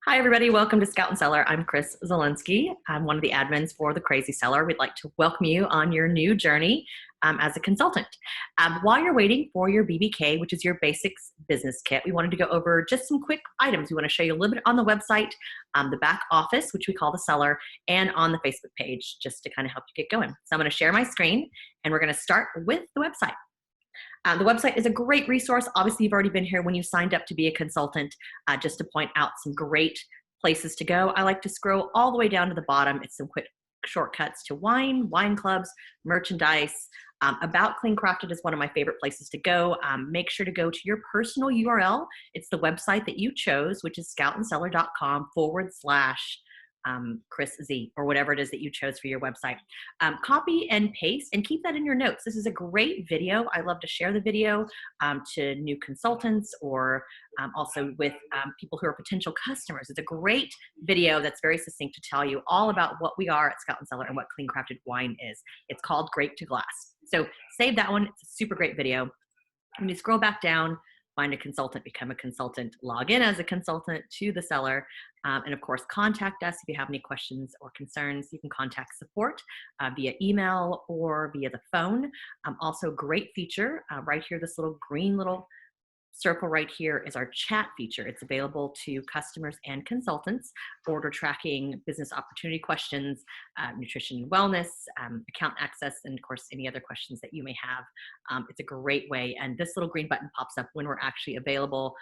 Hi, everybody. Welcome to Scout and Cellar. I'm Chris Zielinski. I'm one of the admins for the Crazy Cellar. We'd like to welcome you on your new journey as a consultant. While you're waiting for your BBK, which is your basics business kit, we wanted to go over just some quick items. We want to show you a little bit on the website, the back office, which we call the Cellar, and on the Facebook page, just to kind of help you get going. So I'm going to share my screen, and we're going to start with the website. The website is a great resource. Obviously, you've already been here when you signed up to be a consultant. Just to point out some great places to go, I like to scroll all the way down to the bottom. It's some quick shortcuts to wine clubs, merchandise. About Clean Crafted is one of my favorite places to go. Make sure to go to your personal URL. It's the website that you chose, which is scoutandcellar.com/. Chris Z, or whatever it is that you chose for your website. Copy and paste and keep that in your notes. This is a great video. I love to share the video to new consultants or also with people who are potential customers. It's a great video that's very succinct to tell you all about what we are at Scout and Cellar and what Clean Crafted Wine is. It's called Grape to Glass. So save that one. It's a super great video. When you scroll back down, find a consultant, become a consultant, log in as a consultant to the Cellar, and of course, contact us if you have any questions or concerns. You can contact support via email or via the phone. Also, great feature right here, this little green little circle right here is our chat feature. It's available to customers and consultants, order tracking, business opportunity questions, nutrition and wellness, account access, and of course, any other questions that you may have. It's a great way. And this little green button pops up when we're actually available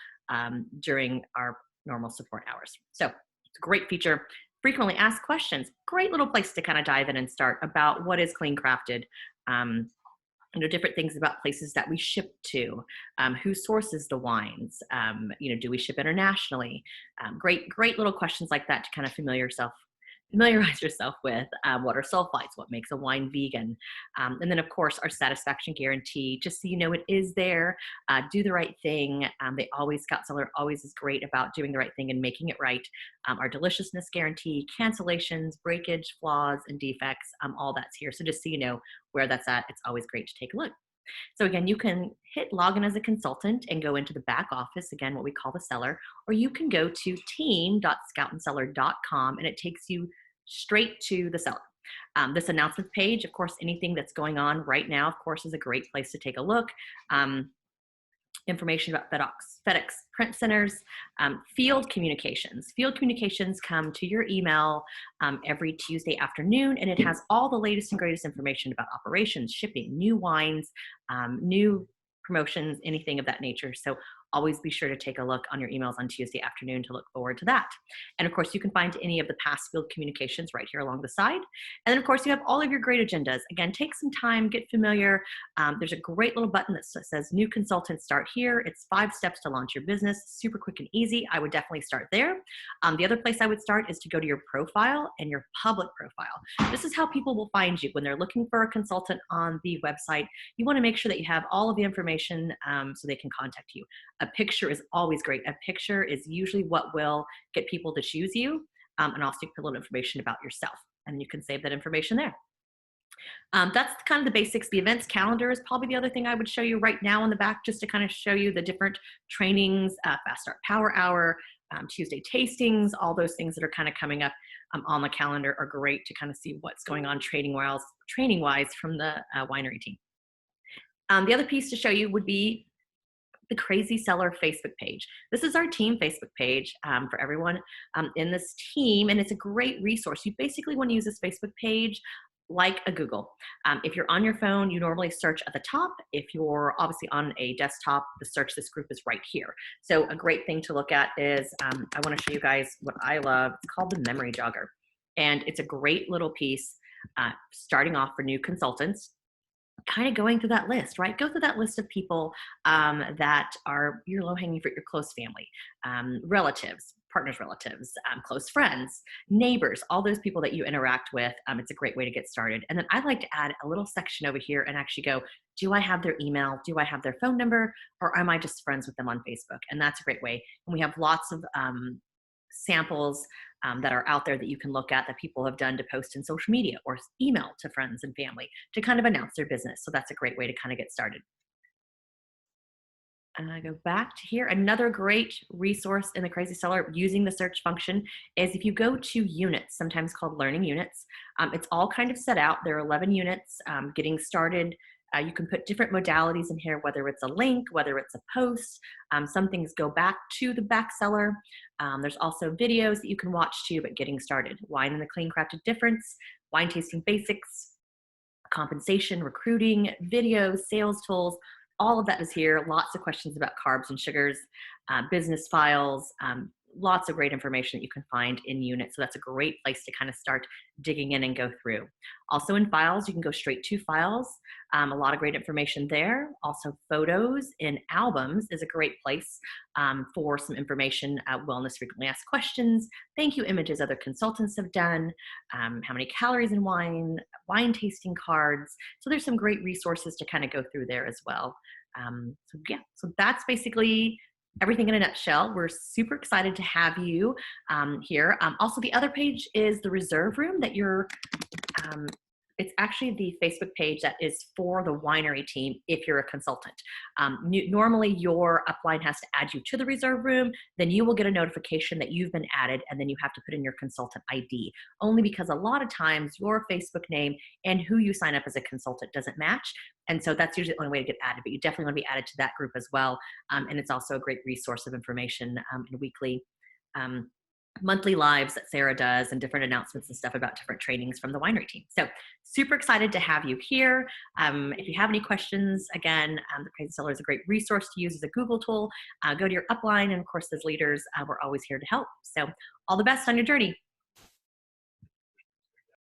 during our normal support hours. So it's a great feature. Frequently asked questions, great little place to kind of dive in and start about what is Clean Crafted. Different things about places that we ship to, who sources the wines, do we ship internationally? Great little questions like that to kind of familiarize yourself with what are sulfites, what makes a wine vegan. And then of course our satisfaction guarantee, just so you know it is there, do the right thing. Scout Cellar always is great about doing the right thing and making it right. Our deliciousness guarantee, cancellations, breakage, flaws, and defects, all that's here. So just so you know where that's at, it's always great to take a look. So again, you can hit login as a consultant and go into the back office, again, what we call the Cellar, or you can go to team.scoutandcellar.com and it takes you straight to the Cellar. This announcements page, of course, anything that's going on right now, of course, is a great place to take a look. Information about FedEx print centers, field communications. Field communications come to your email every Tuesday afternoon, and it has all the latest and greatest information about operations, shipping, new wines, new promotions, anything of that nature. So always be sure to take a look on your emails on Tuesday afternoon to look forward to that. And of course, you can find any of the past field communications right here along the side. And then of course, you have all of your great agendas. Again, take some time, get familiar. There's a great little button that says new consultants start here. It's 5 steps to launch your business, super quick and easy. I would definitely start there. The other place I would start is to go to your profile and your public profile. This is how people will find you when they're looking for a consultant on the website. You want to make sure that you have all of the information so they can contact you. A picture is always great. A picture is usually what will get people to choose you, and also put a little information about yourself, and you can save that information there. That's kind of the basics. The events calendar is probably the other thing I would show you right now on the back, just to kind of show you the different trainings, Fast Start Power Hour, Tuesday tastings, all those things that are kind of coming up on the calendar are great to kind of see what's going on training-wise from the winery team. The other piece to show you would be the Crazy Cellar Facebook page. This is our team Facebook page for everyone in this team, and it's a great resource. You basically want to use this Facebook page like a Google. If you're on your phone, you normally search at the top. If you're obviously on a desktop, the search this group is right here. So a great thing to look at is, I want to show you guys what I love. It's called the Memory Jogger. And it's a great little piece starting off for new consultants, kind of going through that list, right? Go through that list of people that are your low-hanging fruit, your close family, relatives, partners' relatives, close friends, neighbors, all those people that you interact with. It's a great way to get started. And then I like to add a little section over here and actually go, do I have their email? Do I have their phone number? Or am I just friends with them on Facebook? And that's a great way. And we have lots of samples that are out there that you can look at that people have done to post in social media or email to friends and family to kind of announce their business. So that's a great way to kind of get started. Go back to here. Another great resource in the Crazy Cellar using the search function is if you go to units, sometimes called learning units. It's all kind of set out. There are 11 units getting started. You can put different modalities in here, whether it's a link, whether it's a post. Some things go back to the back cellar. There's also videos that you can watch too, but getting started. Wine and the clean crafted difference, wine tasting basics, compensation, recruiting, videos, sales tools, all of that is here. Lots of questions about carbs and sugars, business files, lots of great information that you can find in units. So that's a great place to kind of start digging in and go through. Also in files, you can go straight to files. A lot of great information there. Also photos in albums is a great place for some information, wellness frequently asked questions, thank you images other consultants have done, how many calories in wine, wine tasting cards. So there's some great resources to kind of go through there as well. So yeah, so that's basically everything in a nutshell. We're super excited to have you here. Also, the other page is the reserve room that you're, it's actually the Facebook page that is for the winery team if you're a consultant. Normally your upline has to add you to the reserve room, then you will get a notification that you've been added, and then you have to put in your consultant ID, only because a lot of times your Facebook name and who you sign up as a consultant doesn't match. And so that's usually the only way to get added, but you definitely want to be added to that group as well. And it's also a great resource of information and weekly monthly lives that Sarah does and different announcements and stuff about different trainings from the winery team. So super excited to have you here. If you have any questions, again, the Crazy Cellar is a great resource to use as a Google tool. Go to your upline, and of course, as leaders, we're always here to help. So all the best on your journey.